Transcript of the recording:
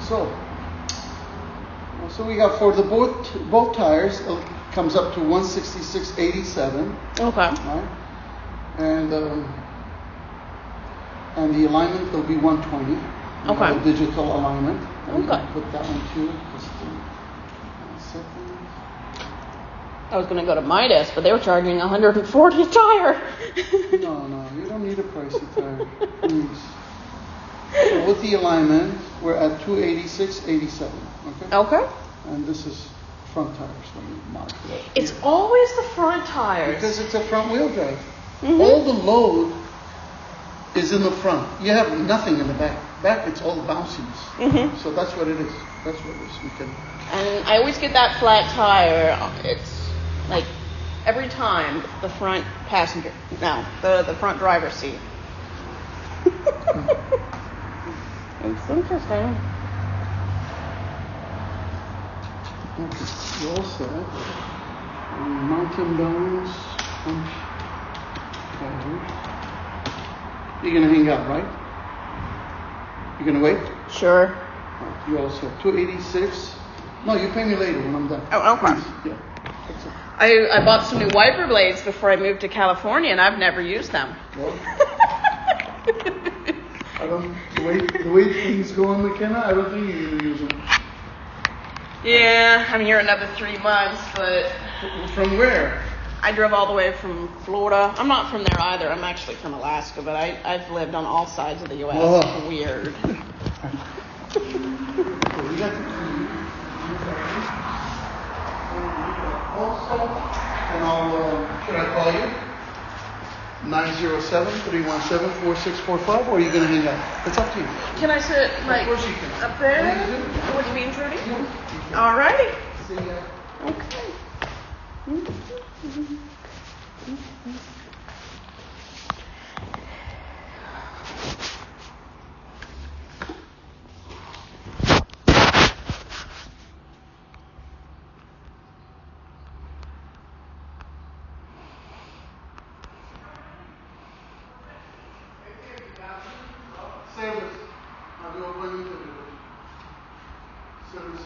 So we got for the both tires, it comes up to 166.87. Okay. Right? And the alignment will be 120. Okay. Digital alignment. Okay. Put that one too. Just 1 second. I was going to go to my desk, but they were charging $140 a tire. No, you don't need a pricey tire. Please. So with the alignment, we're at 286.87. Okay. Okay. And this is front tires. Let me mark it up. It's always the front tires. Because it's a front wheel drive. Mm-hmm. All the load is in the front. You have nothing in the back. Back, it's all bounciness. Mm-hmm. So that's what it is. That's what it is. We can. And I always get that flat tire. It's like every time the front passenger, no, the front driver's seat. It's interesting. Okay, you all set. Mountain domes. You're gonna hang out, right? You're gonna wait? Sure. You all set. 286. No, you pay me later when I'm done. Oh, okay. Please. Yeah. That's it. I bought some new wiper blades before I moved to California, and I've never used them. Well, the way things go in McKenna, I don't think you're gonna use them. Yeah, I'm here another 3 months, but From where? I drove all the way from Florida. I'm not from there either. I'm actually from Alaska, but I've lived on all sides of the U.S. Oh. It's weird. We got the key. Also, and should I call you? 907-317-4645, or are you going to hang out? It's up to you. Can I sit Of course you can. up there? Yeah, What do you mean, Trudy? Yeah. All right. See ya. Okay. Service. I'll do appointment to do it. Service.